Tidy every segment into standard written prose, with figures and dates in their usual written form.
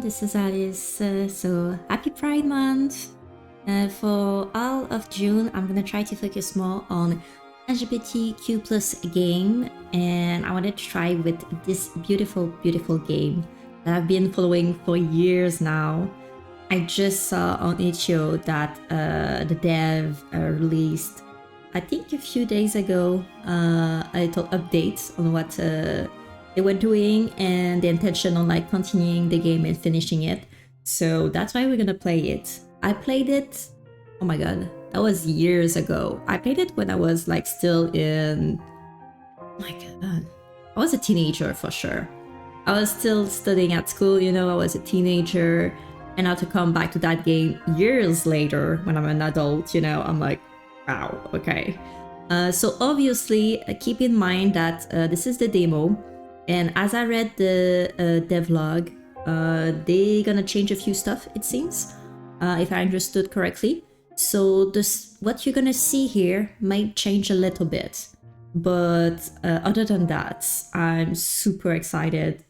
this is Alice. So happy Pride Month! For all of June, I'm gonna try to focus more on LGBTQ plus game, and I wanted to try with this beautiful game that I've been following for years now. I just saw on itch.io that the dev released, I think a few days ago, a little update on what they were doing and the intention on like continuing the game and finishing it. So that's why we're gonna play it. I played it, oh my god, that was years ago. I played it when I was like still in, oh my god, I was a teenager for sure. I was still studying at school, you know, I was a teenager, and now to come back to that game years later when I'm an adult, you know, I'm like, wow, okay. So obviously keep in mind that this is the demo, and as I read the devlog, they're gonna change a few stuff, it seems, if I understood correctly. So what you're gonna see here might change a little bit, but other than that, I'm super excited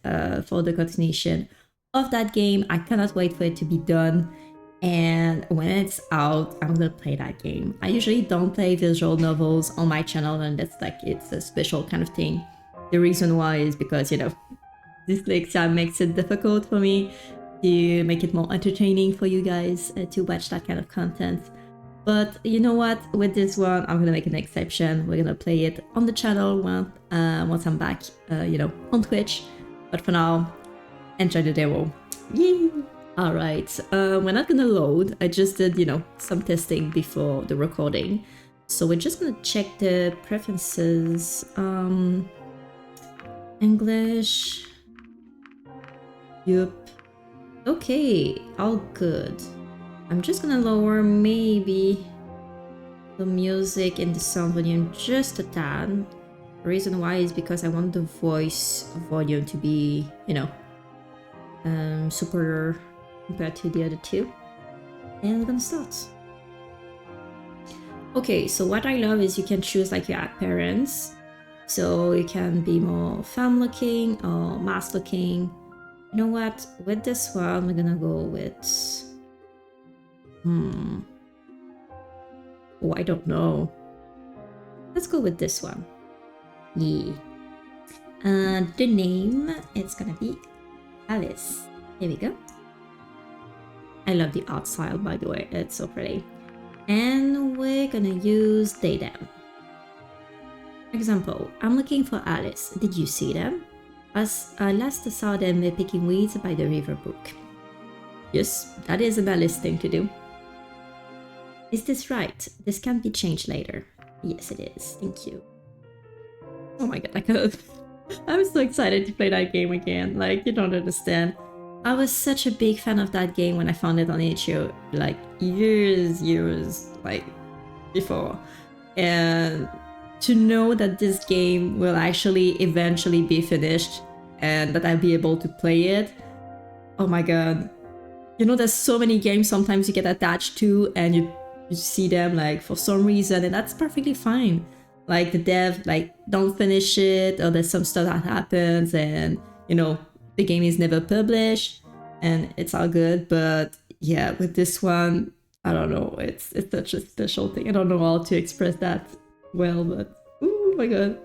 for the continuation of that game. I cannot wait for it to be done, and when it's out, I'm gonna play that game. I usually don't play visual novels on my channel, and that's like, it's a special kind of thing. The reason why is because, you know, dyslexia makes it difficult for me to make it more entertaining for you guys to watch that kind of content. But you know what, with this one, I'm gonna make an exception. We're gonna play it on the channel once I'm back, you know, on Twitch. But for now, enjoy the demo. Yay! Alright, we're not gonna load. I just did, you know, some testing before the recording. So we're just gonna check the preferences. English. Yup. Okay, all good. I'm just gonna lower maybe the music and the sound volume just a tad. The reason why is because I want the voice volume to be, you know, superior compared to the other two. And we're gonna start. Okay, so what I love is you can choose like your appearance. So you can be more femme looking or mask looking. You know what? With this one, we're gonna go with... Oh, I don't know. Let's go with this one. Yeah. The name, it's gonna be Alice. Here we go. I love the art style, by the way. It's so pretty. And we're gonna use they, them. Example, I'm looking for Alice. Did you see them? As last I saw them picking weeds by the river brook. Yes, that is an Alice thing to do. Is this right? This can't be changed later. Yes, it is. Thank you. Oh my god, I'm so excited to play that game again. Like, you don't understand. I was such a big fan of that game when I found it on itch.io, like years like before. And to know that this game will actually eventually be finished and that I'll be able to play it, oh my god. You know, there's so many games sometimes you get attached to and you see them like for some reason, and that's perfectly fine. Like the dev like don't finish it, or there's some stuff that happens and, you know, the game is never published and it's all good. But yeah, with this one, I don't know, it's such a special thing. I don't know how to express that well, but oh my god.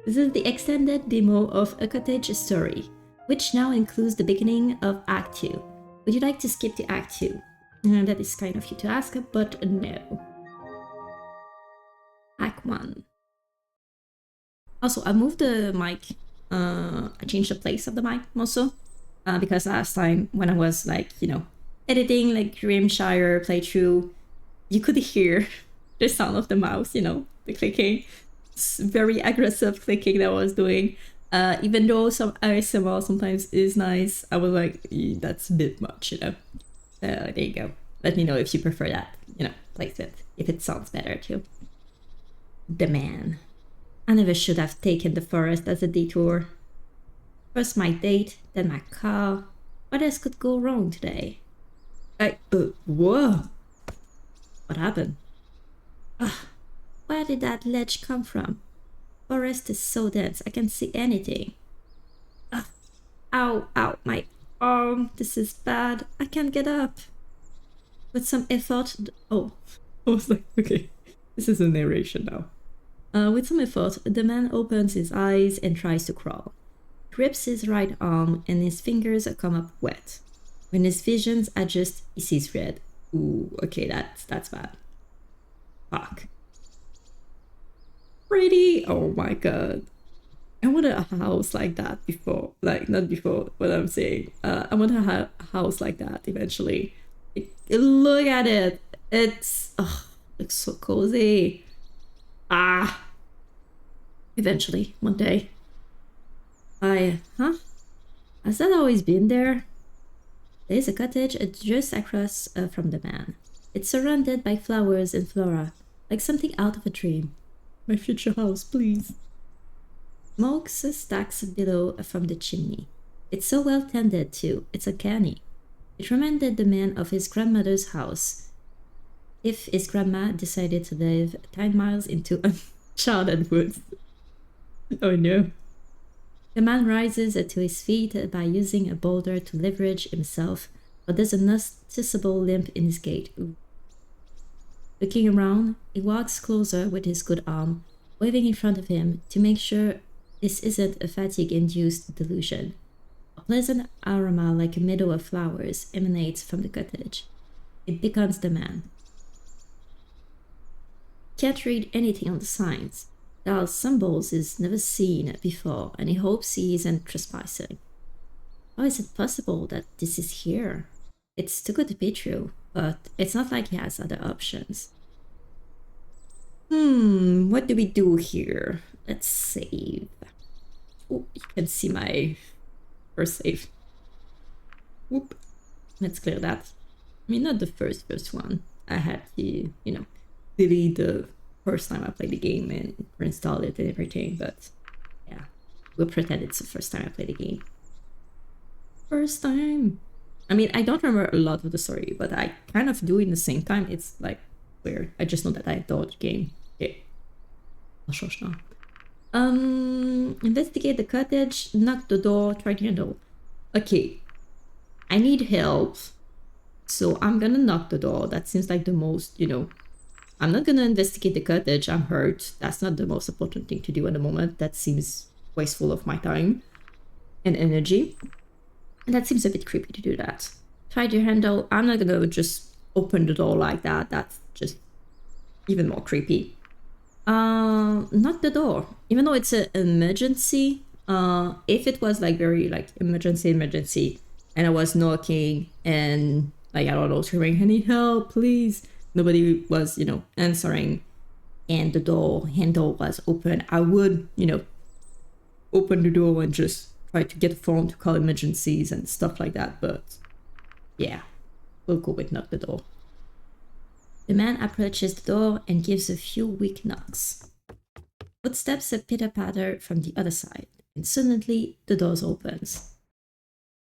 This is the extended demo of A Cottage Story, which now includes the beginning of Act 2. Would you like to skip to Act 2? That is kind of you to ask, but no. Act 1. Also, I moved the mic. I changed the place of the mic also, because last time when I was like, you know, editing like Grimshire playthrough, you could hear the sound of the mouse, you know, the clicking. It's very aggressive clicking that I was doing. Even though some ASMR sometimes is nice, I was like, that's a bit much, you know. There you go. Let me know if you prefer that, you know, placement, if it sounds better too. The man. I never should have taken the forest as a detour. First my date, then my car. What else could go wrong today? Whoa! What happened? Where did that ledge come from? Forest is so dense, I can't see anything. Ow, my This is bad. I can't get up. With some effort... Oh, I was like, okay, this is a narration now. With some effort, the man opens his eyes and tries to crawl. He grips his right arm and his fingers come up wet. When his visions adjust, he sees red. Ooh, okay, that's bad. Fuck. Pretty. Oh my god. I wanted a house like that before. Like, not before, what I'm saying. I want a house like that eventually. Look at it. It's... Oh, looks so cozy. Ah. Eventually, one day. Huh? Has that always been there? There is a cottage just across from the man. It's surrounded by flowers and flora, like something out of a dream. My future house, please. Smoke stacks below from the chimney. It's so well tended too, it's uncanny. It reminded the man of his grandmother's house, if his grandma decided to live 10 miles into uncharted woods. Oh no. The man rises to his feet by using a boulder to leverage himself, but there's a noticeable limp in his gait. Ooh. Looking around, he walks closer with his good arm, waving in front of him to make sure this isn't a fatigue-induced delusion. A pleasant aroma like a meadow of flowers emanates from the cottage. It beckons the man. Can't read anything on the signs. There are symbols he's never seen before, and he hopes he isn't trespassing. How is it possible that this is here? It's too good to be true, but it's not like he has other options. What do we do here? Let's save. Oh, you can see my first save. Whoop. Let's clear that. I mean, not the first one. I had to, delete the first time I played the game and reinstall it and everything, but yeah, we'll pretend it's the first time I played the game. First time. I mean, I don't remember a lot of the story, but I kind of do in the same time. It's like weird. I just know that I adored the game. Okay. I'll show now. Investigate the cottage, knock the door, try the handle. Okay. I need help. So I'm gonna knock the door. That seems like the most, I'm not gonna investigate the cottage. I'm hurt. That's not the most important thing to do at the moment. That seems wasteful of my time and energy. And that seems a bit creepy to do that. Try the handle. I'm not gonna just open the door like that. That's just even more creepy. Knock the door. Even though it's an emergency, if it was like very like emergency, and I was knocking and like, I don't know, screaming, I need help, please. Nobody was, answering, and the door handle was open, I would, open the door and just try to get a phone to call emergencies and stuff like that. But yeah, we'll go with knock the door. The man approaches the door and gives a few weak knocks. Footsteps pitter-patter from the other side, and suddenly the door opens.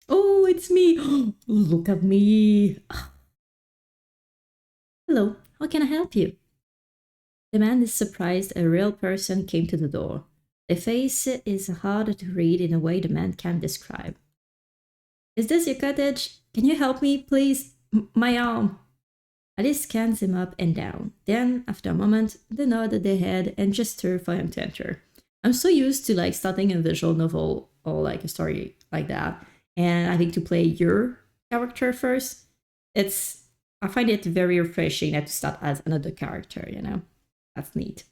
Oh, it's me! Look at me! Hello, how can I help you? The man is surprised a real person came to the door. The face is hard to read in a way the man can't describe. Is this your cottage? Can you help me, please? My arm! Alice scans him up and down. Then, after a moment, they nod their head and gesture for him to enter. I'm so used to like starting a visual novel or like a story like that, and having to play your character first. I find it very refreshing to start as another character, That's neat.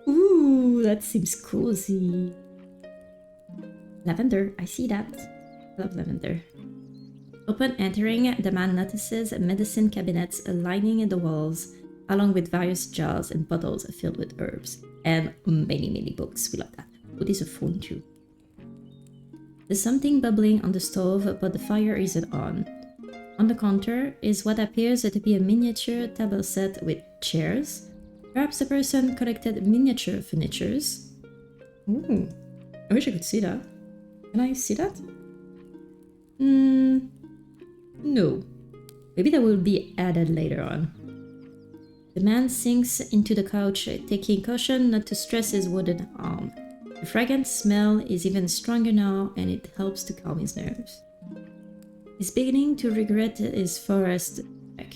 Ooh, that seems cozy. Lavender, I see that. I love lavender. Upon entering, the man notices medicine cabinets lining the walls, along with various jars and bottles filled with herbs, and many books. We love that. Oh, there's a phone too. There's something bubbling on the stove, but the fire isn't on. On the counter is what appears to be a miniature table set with chairs. Perhaps a person collected miniature furnitures. Ooh, I wish I could see that. Can I see that? No. Maybe that will be added later on. The man sinks into the couch, taking caution not to stress his wooden arm. The fragrant smell is even stronger now, and it helps to calm his nerves. He's beginning to regret his forest trek.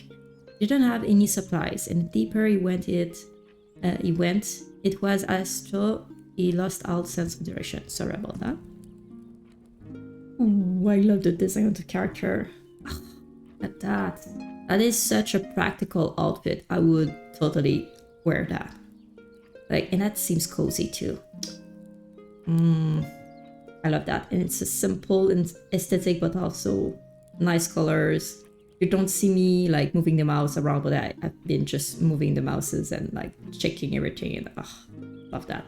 He didn't have any supplies, and the deeper he went, it was as though he lost all sense of direction. Sorry about that. Oh, I love the design of the character. Look at that. That is such a practical outfit. I would totally wear that. Like, and that seems cozy too. I love that. And it's a simple and aesthetic, but also nice colors. You don't see me like moving the mouse around, but I've been just moving the mouses and like checking everything, and love that.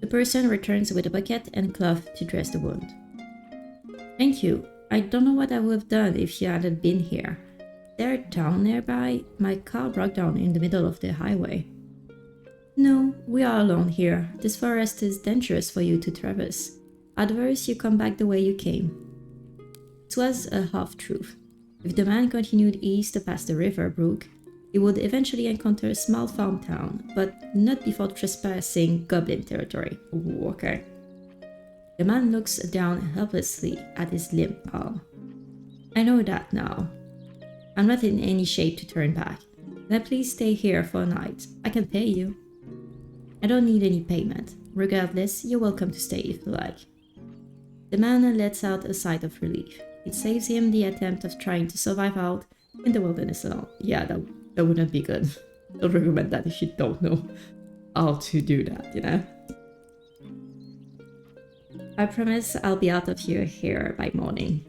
The person returns with a bucket and cloth to dress the wound. Thank you. I don't know what I would have done if you hadn't been here. Is there a town nearby? My car broke down in the middle of the highway. No, we are alone here. This forest is dangerous for you to traverse. Otherwise, you come back the way you came. It was a half-truth. If the man continued east past the river brook, he would eventually encounter a small farm town, but not before trespassing goblin territory. Ooh, okay. The man looks down helplessly at his limp palm. I know that now. I'm not in any shape to turn back. Now please stay here for a night. I can pay you. I don't need any payment. Regardless, you're welcome to stay if you like. The man lets out a sigh of relief. It saves him the attempt of trying to survive out in the wilderness alone. Yeah, that wouldn't be good. Don't recommend that if you don't know how to do that, you know? I promise I'll be out of your hair by morning.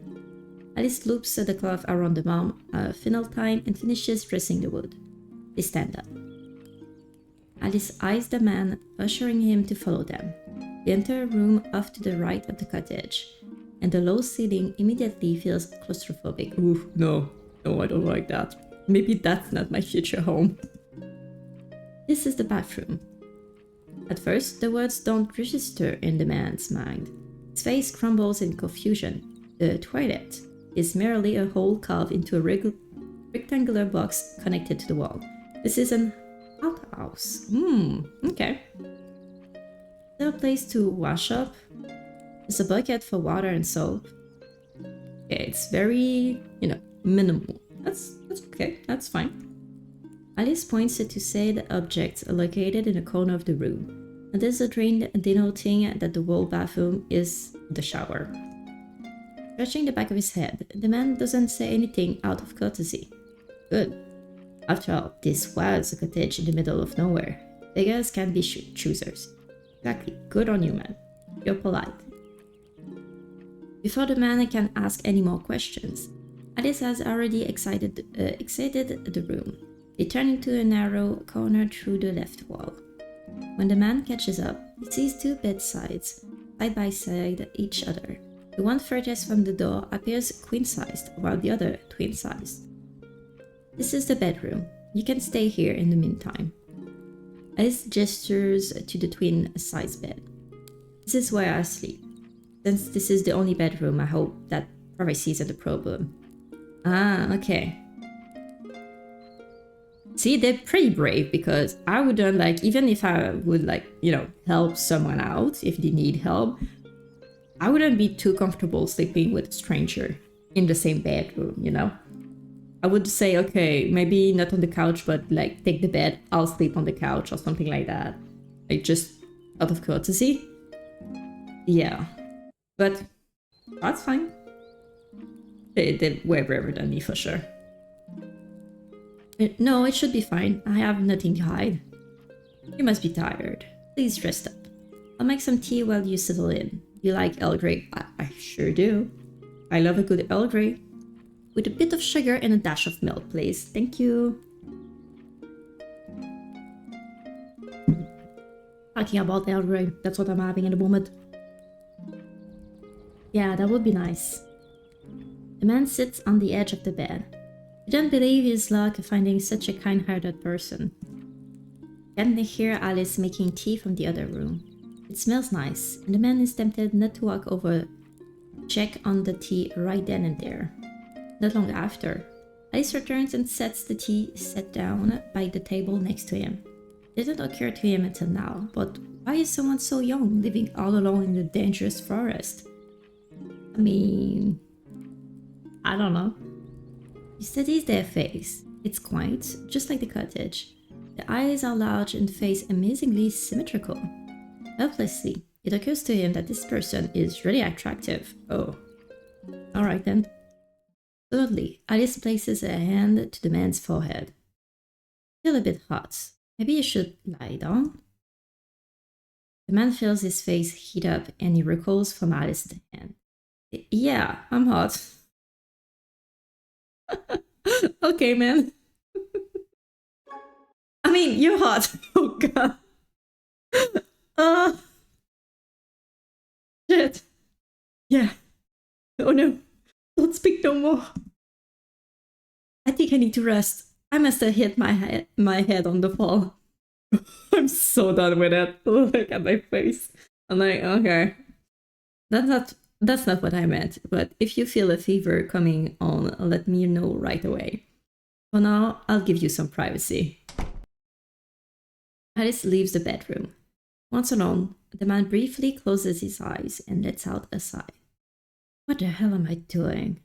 Alice loops the cloth around the mom a final time and finishes dressing the wood. They stand up. Alice eyes the man, ushering him to follow them. They enter a room off to the right of the cottage, and the low ceiling immediately feels claustrophobic. Ooh, no, I don't like that. Maybe that's not my future home. This is the bathroom. At first, the words don't register in the man's mind. His face crumbles in confusion. The toilet is merely a hole carved into a rectangular box connected to the wall. This is an outhouse. Okay. Is there a place to wash up? There's a bucket for water and soap. Okay, it's very, minimal. That's okay, that's fine. Alice points to said object located in a corner of the room, and there's a drain denoting that the wall bathroom is the shower. Scratching the back of his head, the man doesn't say anything out of courtesy. Good. After all, this was a cottage in the middle of nowhere. Beggars can be choosers. Exactly. Good on you, man. You're polite. Before the man can ask any more questions, Alice has already exited the room. They turn into a narrow corner through the left wall. When the man catches up, he sees two bedsides, side by side each other. The one furthest from the door appears queen-sized, while the other twin-sized. This is the bedroom. You can stay here in the meantime. Alice gestures to the twin-sized bed. This is where I sleep. Since this is the only bedroom, I hope that privacy isn't a problem. Ah, okay. See, they're pretty brave, because I wouldn't, even if I would, help someone out if they need help, I wouldn't be too comfortable sleeping with a stranger in the same bedroom, I would say, okay, maybe not on the couch, but, take the bed, I'll sleep on the couch or something like that. Just out of courtesy. Yeah. But that's fine. They're way braver than me, for sure. No, it should be fine. I have nothing to hide. You must be tired. Please rest up. I'll make some tea while you settle in. You like Earl Grey? I sure do. I love a good Earl Grey. With a bit of sugar and a dash of milk, please. Thank you. Talking about Earl Grey, that's what I'm having in the moment. Yeah, that would be nice. The man sits on the edge of the bed. You don't believe his luck finding such a kind-hearted person. Can they hear Alice making tea from the other room? It smells nice, and the man is tempted not to walk over, check on the tea right then and there. Not long after, Alice returns and sets the tea set down by the table next to him. It didn't occur to him until now, but Why is someone so young living all alone in the dangerous forest? I mean, I don't know. He studies their face. It's quaint, just like the cottage. The eyes are large and face amazingly symmetrical. Helplessly, it occurs to him that this person is really attractive. Oh, alright then. Suddenly, Alice places a hand to the man's forehead. Feel a bit hot. Maybe you should lie down. The man feels his face heat up and he recoils from Alice's hand. Yeah, I'm hot. Okay, man. I mean, you're hot. Oh god. Shit. Yeah. Oh no. Don't speak no more. I think I need to rest. I must have hit my head on the fall. I'm so done with it. Look at my face. I'm like, okay. That's not what I meant. But if you feel a fever coming on, let me know right away. For now, I'll give you some privacy. Alice leaves the bedroom. Once alone, the man briefly closes his eyes and lets out a sigh. What the hell am I doing?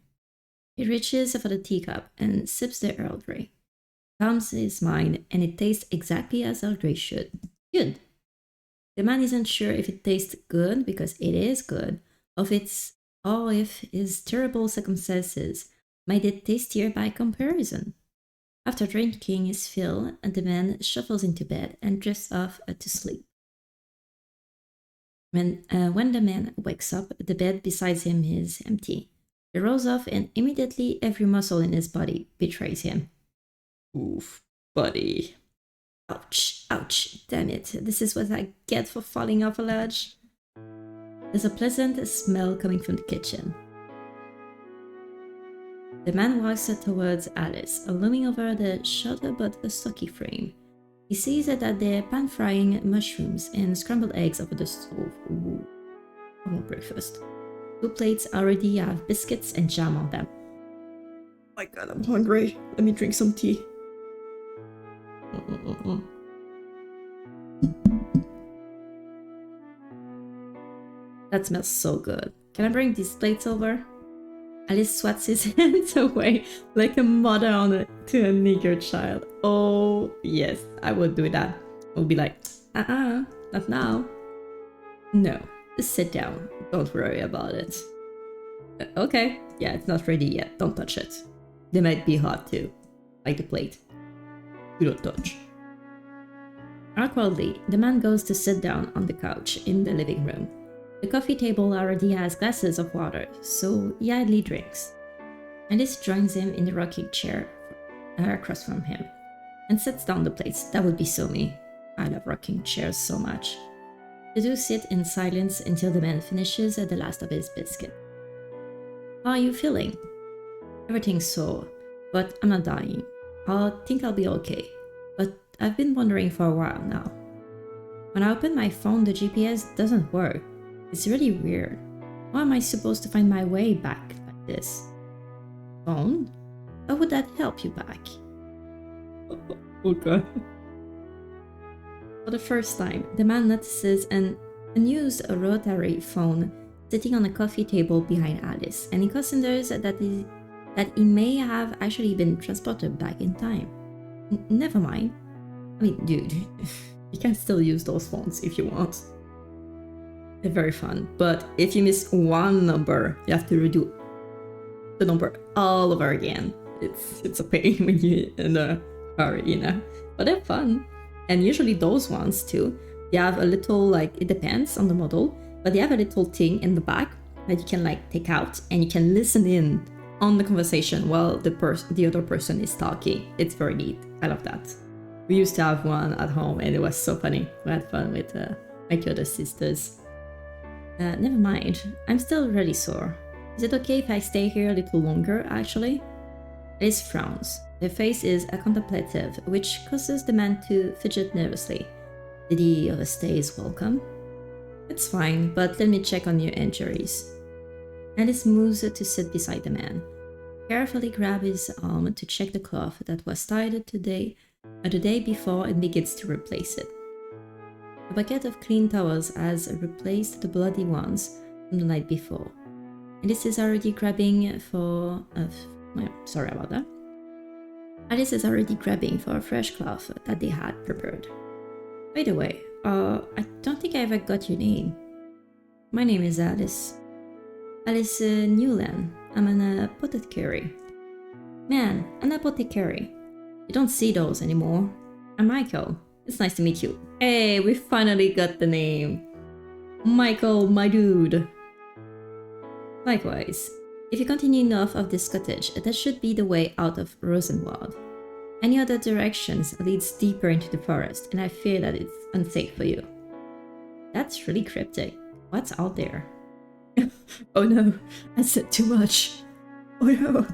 He reaches for the teacup and sips the Earl Grey. Calms his mind, and it tastes exactly as Earl Grey should. Good. The man isn't sure if it tastes good because it is good, or if his terrible circumstances made it tastier by comparison. After drinking his fill, the man shuffles into bed and drifts off to sleep. When the man wakes up, the bed beside him is empty. He rolls off and immediately every muscle in his body betrays him. Oof, buddy. Ouch, ouch, damn it. This is what I get for falling off a ledge. There's a pleasant smell coming from the kitchen. The man walks towards Alice, looming over the shorter but stocky frame. He sees that they're pan-frying mushrooms and scrambled eggs over the stove. Ooh, I want breakfast. 2 plates already have biscuits and jam on them. Oh my god, I'm hungry. Let me drink some tea. That smells so good. Can I bring these plates over? Alice swats his hands away like a mother to a nigger child. Oh, yes, I would do that. I would be like, not now. No, just sit down. Don't worry about it. Okay, yeah, it's not ready yet. Don't touch it. They might be hot too. Like the plate. You don't touch. Awkwardly, the man goes to sit down on the couch in the living room. The coffee table already has glasses of water, so he idly drinks. Alice joins him in the rocking chair across from him and sets down the plates. That would be so me. I love rocking chairs so much. The two sit in silence until the man finishes the last of his biscuit. How are you feeling? Everything's sore, but I'm not dying. I think I'll be okay, but I've been wondering for a while now. When I open my phone, the GPS doesn't work. It's really weird. How am I supposed to find my way back like this? Phone? How would that help you back? Okay. For the first time, the man notices an unused rotary phone sitting on a coffee table behind Alice, and he considers that he may have actually been transported back in time. Never mind. I mean, dude, you can still use those phones if you want. They're very fun, but if you miss one number, you have to redo the number all over again. It's a pain when you're in a hurry, you know? But they're fun. And usually those ones too, they have a little, like, it depends on the model, but they have a little thing in the back that you can like take out and you can listen in on the conversation while the other person is talking. It's very neat. I love that. We used to have one at home and it was so funny. We had fun with my two other sisters. Never mind, I'm still really sore. Is it okay if I stay here a little longer, actually? Alice frowns. Her face is contemplative, which causes the man to fidget nervously. Did he overstay his welcome? It's fine, but let me check on your injuries. Alice moves to sit beside the man. Carefully grab his arm to check the cloth that was tied the day before and begins to replace it. A bucket of clean towels has replaced the bloody ones from the night before. Alice is already grabbing for... sorry about that. Alice is already grabbing for a fresh cloth that they had prepared. By the way, I don't think I ever got your name. My name is Alice. Alice Newland. I'm an apothecary. Man, an apothecary. You don't see those anymore. I'm Michael. It's nice to meet you. Hey, we finally got the name. Michael, my dude. Likewise, if you continue north of this cottage, that should be the way out of Rosenwald. Any other directions leads deeper into the forest, and I fear that it's unsafe for you. That's really cryptic. What's out there? Oh no, I said too much. Oh no.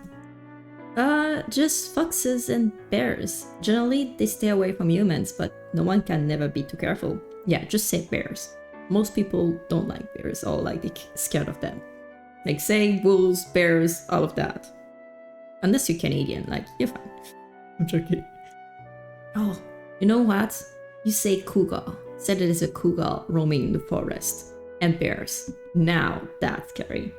Just foxes and bears. Generally, they stay away from humans, but no one can never be too careful. Yeah, just say bears. Most people don't like bears, or like they're scared of them. Like say wolves, bears, all of that. Unless you're Canadian, like you're fine. I'm joking. Oh, you know what? You say cougar. Said it is a cougar roaming in the forest. And bears. Now that's scary.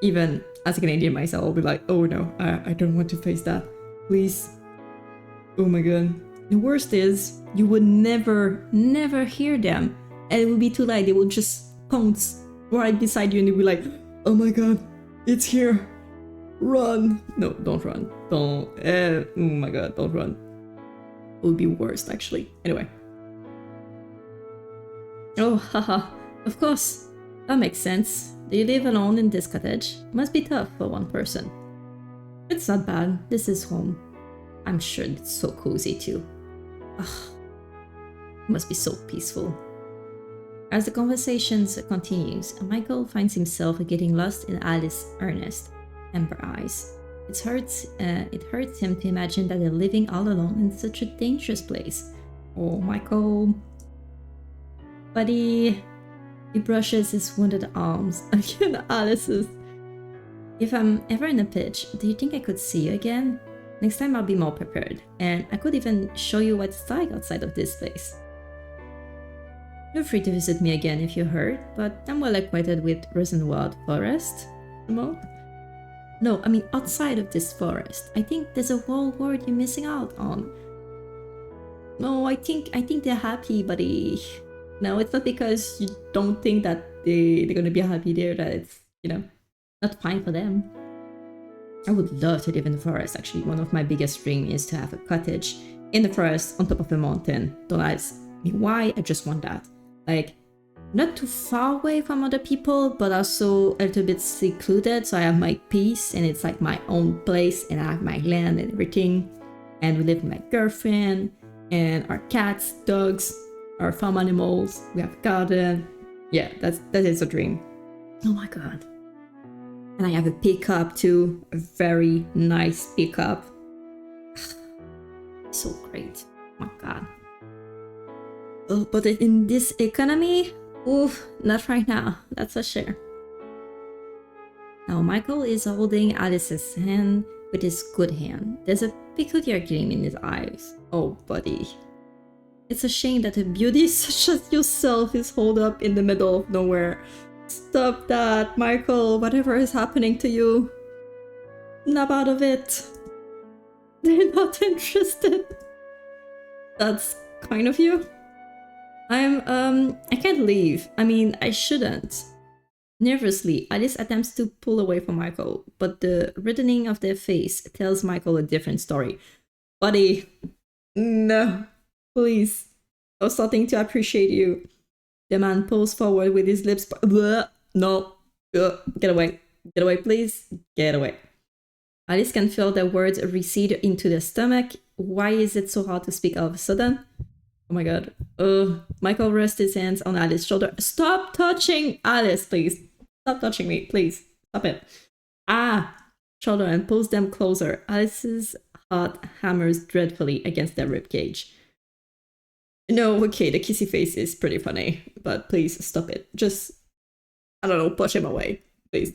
Even as a Canadian myself, I'll be like, oh no, I don't want to face that. Please. Oh my god. The worst is, you would never hear them. And it will be too late. They will just pounce right beside you and you'll be like, oh my god, it's here. Run. No, don't run. Don't. Oh my god, don't run. It would be worst, actually. Anyway. Oh, haha. Of course. That makes sense. Do you live alone in this cottage? Must be tough for one person. It's not bad. This is home. I'm sure it's so cozy too. Ugh. It must be so peaceful. As the conversation continues, Michael finds himself getting lost in Alice's earnest, amber eyes. It hurts him to imagine that they're living all alone in such a dangerous place. Oh, Michael. Buddy. He brushes his wounded arms against Alice's. If I'm ever in a pitch, do you think I could see you again? Next time I'll be more prepared, and I could even show you what it's like outside of this place. Feel free to visit me again if you're hurt, but I'm well acquainted with Rosenwald Forest. No, I mean outside of this forest. I think there's a whole world you're missing out on. No, I think they're happy, buddy. No, it's not because you don't think that they're gonna be happy there that it's, not fine for them. I would love to live in the forest, actually. One of my biggest dreams is to have a cottage in the forest on top of a mountain. Don't ask me why, I just want that. Like, not too far away from other people, but also a little bit secluded, so I have my peace and it's like my own place and I have my land and everything. And we live with my girlfriend and our cats, dogs, our farm animals, we have a garden. Yeah, that is a dream. Oh my god. And I have a pickup too, a very nice pickup. So great. Oh my god. Oh, but in this economy, oof, not right now, that's for sure. Now Michael is holding Alice's hand with his good hand. There's a peculiar gleam in his eyes. Oh buddy. It's a shame that a beauty such as yourself is holed up in the middle of nowhere. Stop that, Michael, whatever is happening to you. Snap out of it. They're not interested. That's kind of you. I can't leave. I mean, I shouldn't. Nervously, Alice attempts to pull away from Michael, but the reddening of their face tells Michael a different story. Buddy, no. Please, I was starting to appreciate you. The man pulls forward with his lips. No, get away. Get away, please. Get away. Alice can feel the words recede into the stomach. Why is it so hard to speak all of a sudden? Oh my god. Michael rests his hands on Alice's shoulder. Stop touching Alice, please. Stop touching me, please. Stop it. Shoulder and pulls them closer. Alice's heart hammers dreadfully against their ribcage. No, okay, the kissy face is pretty funny, but please stop it. Just, I don't know, push him away, please.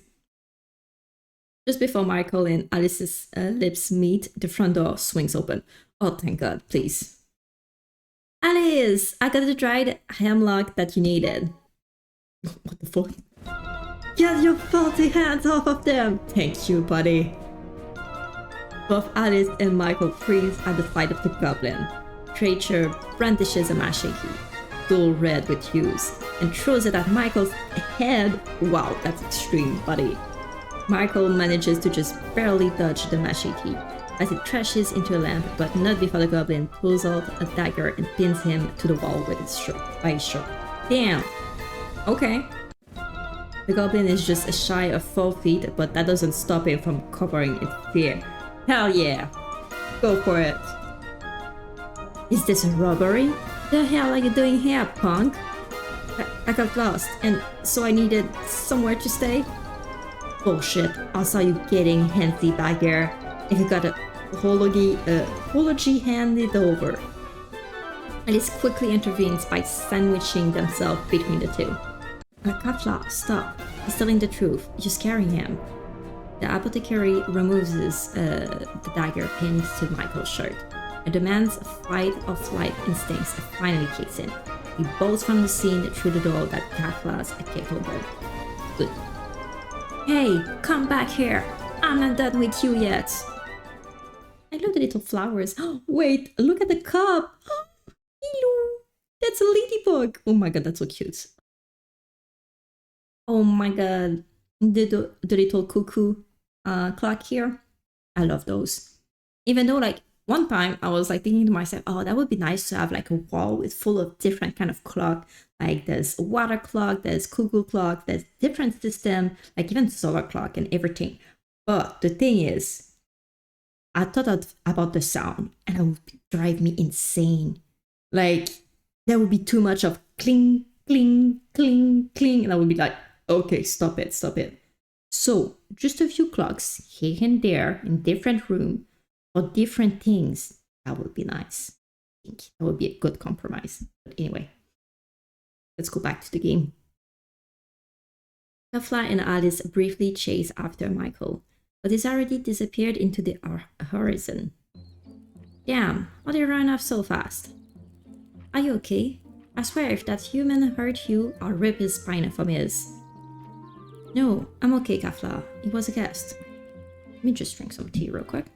Just before Michael and Alice's lips meet, the front door swings open. Oh, thank God, please. Alice, I got the dried hemlock that you needed. What the fuck? Get your filthy hands off of them! Thank you, buddy. Both Alice and Michael freeze at the sight of the goblin. Treacher brandishes a machete, dull red with hues, and throws it at Michael's head. Wow, that's extreme, buddy. Michael manages to just barely dodge the machete as it crashes into a lamp, but not before the goblin pulls out a dagger and pins him to the wall with his shirt. Damn! Okay. The goblin is just shy of 4 feet, but that doesn't stop him from covering in fear. Hell yeah! Go for it! Is this a robbery? The hell are you doing here, punk? I got lost, and so I needed somewhere to stay? Bullshit, I saw you getting handsy back there. If you got a apology handed over. Alice quickly intervenes by sandwiching themselves between the two. Kafla, stop. He's telling the truth. You're scaring him. The apothecary removes the dagger pinned to Michael's shirt. And the man's fight or flight instincts finally kicks in. He bolts from the scene through the door that Kafla's kicked open. Good. Hey, come back here. I'm not done with you yet. I love the little flowers. Wait, look at the cup. Hello. That's a ladybug. Oh my god, that's so cute. Oh my god, the little cuckoo clock here. I love those. Even though like one time I was like thinking to myself, oh, that would be nice to have like a wall with full of different kind of clock. Like there's a water clock, there's cuckoo clock, there's different system, like even solar clock and everything. But the thing is, I thought about the sound and it would drive me insane. Like there would be too much of cling, cling, cling, cling, and I would be like, okay, stop it, stop it. So just a few clocks here and there in different rooms for different things. That would be nice. I think that would be a good compromise. But anyway, let's go back to the game. Kafla and Alice briefly chase after Michael, but he's already disappeared into the horizon. Damn, how did you run off so fast? Are you okay? I swear if that human hurt you, I'll rip his spine from his. No, I'm okay, Kafla. He was a guest. Let me just drink some tea real quick.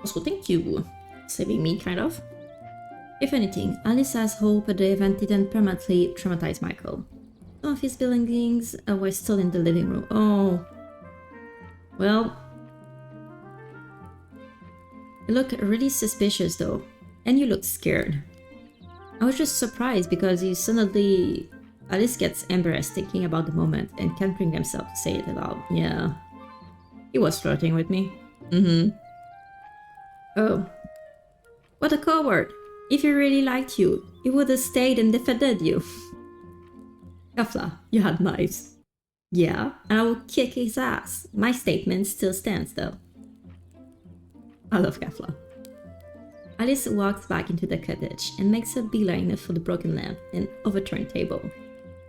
Also, thank you. Saving me, kind of. If anything, Alice has hope the event didn't permanently traumatize Michael. Some of his belongings were still in the living room. Oh. Well. You look really suspicious though. And you look scared. I was just surprised because you suddenly... Alice gets embarrassed thinking about the moment and can't bring themselves to say it aloud. Yeah. He was flirting with me. Oh. What a coward. If he really liked you, he would have stayed and defended you. Kafla, you had knives. Yeah, and I will kick his ass. My statement still stands though. I love Kafla. Alice walks back into the cottage and makes a beeline for the broken lamp and overturned table.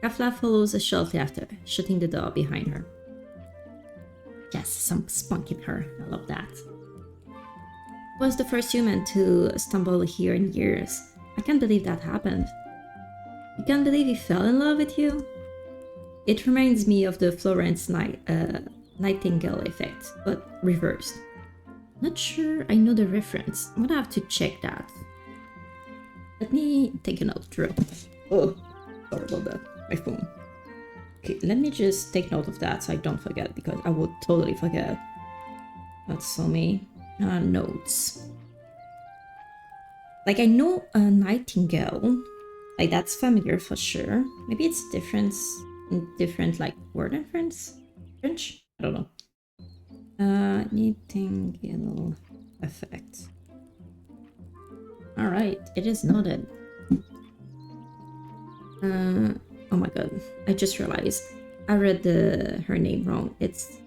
Kafla follows shortly after, shutting the door behind her. Yes, some spunk in her. I love that. Was the first human to stumble here in years. I can't believe that happened. You can't believe he fell in love with you? It reminds me of the Florence Nightingale effect, but reversed. Not sure I know the reference. I'm gonna have to check that. Let me take a note, Drew. Oh, sorry about that. My phone. Okay, let me just take note of that so I don't forget, because I will totally forget. That's so me. Notes. Like I know a nightingale. Like that's familiar for sure. Maybe it's different in different like word and French? I don't know. Nightingale effect. Alright, it is noted. Oh my god, I just realized I read her name wrong. It's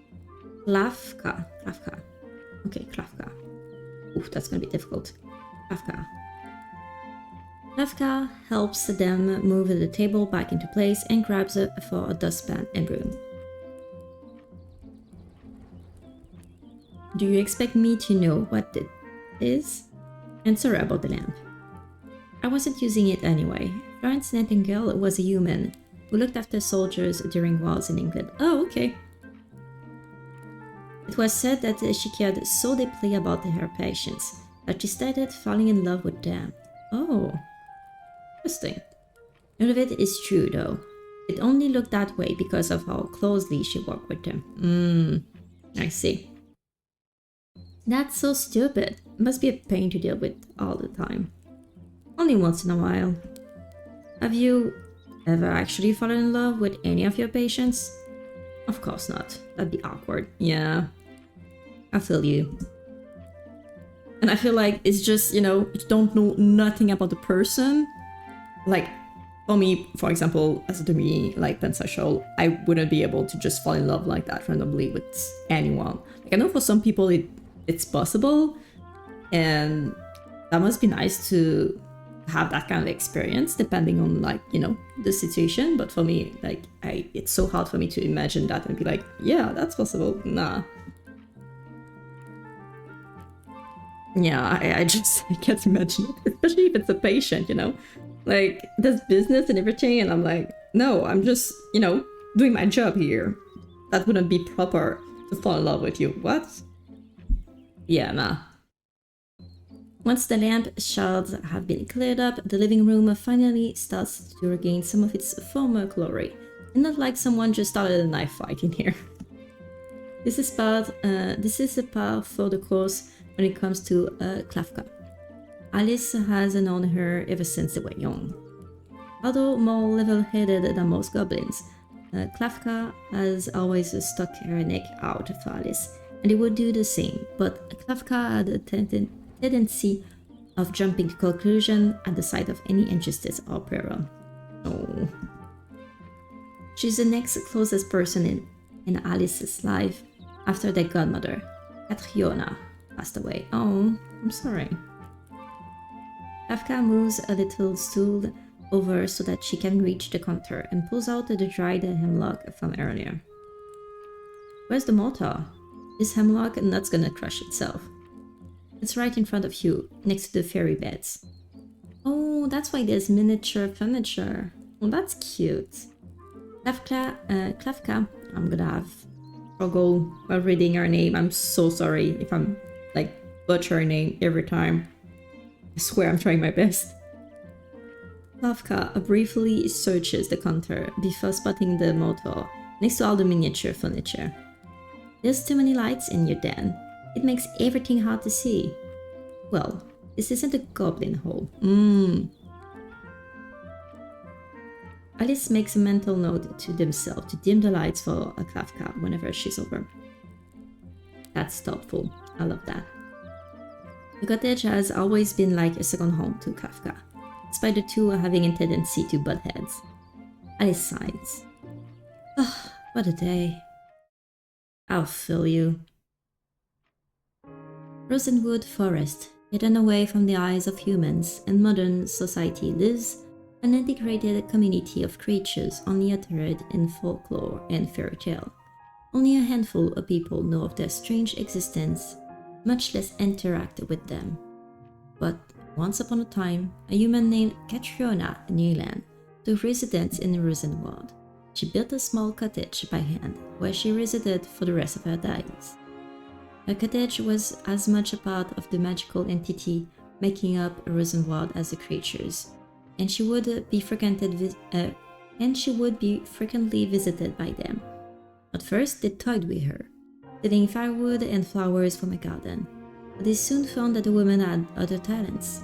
Klavka. Okay, Klavka. Oof, that's gonna be difficult. Klavka helps them move the table back into place and grabs it for a dustpan and broom. Do you expect me to know what it is? And sorry about the lamp. I wasn't using it anyway. Florence Nightingale was a human who looked after soldiers during wars in England. Oh, okay. It was said that she cared so deeply about her patients that she started falling in love with them. Oh, interesting. None of it is true though. It only looked that way because of how closely she worked with them. I see. That's so stupid. It must be a pain to deal with all the time. Only once in a while. Have you ever actually fallen in love with any of your patients? Of course not. That'd be awkward. Yeah. I feel you. And I feel like it's just, you don't know nothing about the person. Like, for me, for example, as to me, like pansexual, I wouldn't be able to just fall in love like that randomly with anyone. Like, I know for some people it's possible, and that must be nice to have that kind of experience depending on, like, the situation. But for me, like, it's so hard for me to imagine that and be like, yeah, that's possible. Nah. Yeah, I can't imagine it, especially if it's a patient, like, there's business and everything, and I'm like, no, I'm just, doing my job here. That wouldn't be proper to fall in love with you. What? Yeah, nah. Once the lamp shards have been cleared up, the living room finally starts to regain some of its former glory, and not like someone just started a knife fight in here. This is a par for the course when it comes to Kafka. Alice has known her ever since they were young. Although more level-headed than most goblins, Kafka has always stuck her neck out for Alice, and they would do the same, but Kafka had a tendency of jumping to conclusion at the sight of any injustice or peril. Oh. She's the next closest person in Alice's life after their godmother, Catriona, passed away. Oh, I'm sorry. Kafka moves a little stool over so that she can reach the counter and pulls out the dried hemlock from earlier. Where's the mortar? This hemlock nut's gonna crush itself. It's right in front of you, next to the fairy beds. Oh, that's why there's miniature furniture. Oh, that's cute. Kafka, I'm gonna have struggle while reading her name. I'm so sorry if I'm like butcher her name every time. I swear I'm trying my best. Kafka briefly searches the counter before spotting the motor next to all the miniature furniture. There's too many lights in your den. It makes everything hard to see. Well, this isn't a goblin hole. Alice makes a mental note to themselves to dim the lights for a Kafka whenever she's over. That's thoughtful. I love that. The cottage has always been like a second home to Kafka, despite the two having a tendency to butt heads. Alice sighs. Oh, what a day. I'll feel you. Rosenwood Forest, hidden away from the eyes of humans and modern society, lives an integrated community of creatures only uttered in folklore and fairy tale. Only a handful of people know of their strange existence, much less interact with them. But once upon a time, a human named Catriona Newland took residence in Rosenwood. She built a small cottage by hand, where she resided for the rest of her days. Her cottage was as much a part of the magical entity making up Rosenwood as the creatures, and she would be frequently visited by them. At first, they toyed with her, stealing firewood and flowers from a garden, but they soon found that the woman had other talents.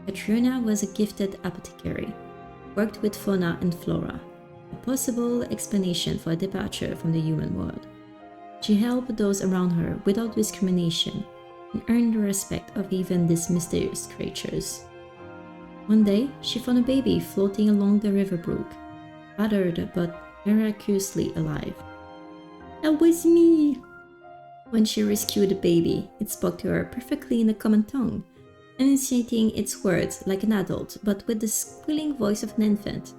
Catriona was a gifted apothecary, worked with fauna and flora, a possible explanation for a departure from the human world. She helped those around her without discrimination and earned the respect of even these mysterious creatures. One day, she found a baby floating along the river brook, battered but miraculously alive. That was me! When she rescued the baby, it spoke to her perfectly in a common tongue, enunciating its words like an adult but with the squealing voice of an infant.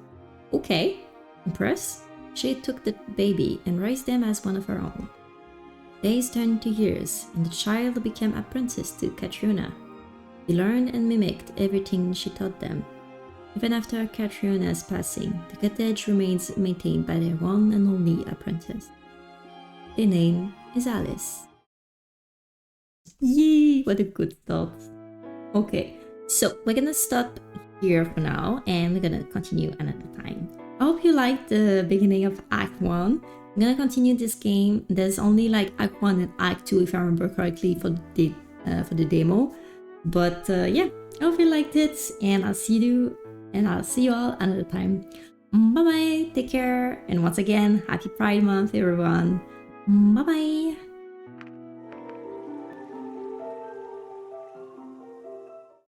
Okay, impressed, she took the baby and raised them as one of her own. Days turned to years, and the child became apprenticed to Catriona. They learned and mimicked everything she taught them. Even after Catriona's passing, the cottage remains maintained by their one and only apprentice. Their name is Alice. Yee! What a good start. Okay, so we're gonna stop here for now, and we're gonna continue another time. I hope you liked the beginning of Act 1. I'm gonna continue this game. There's only like Act 1 and Act 2, if I remember correctly, for the demo. But yeah, I hope you liked it, and I'll see you all another time. Bye bye, take care, and once again, happy Pride Month, everyone. Bye bye.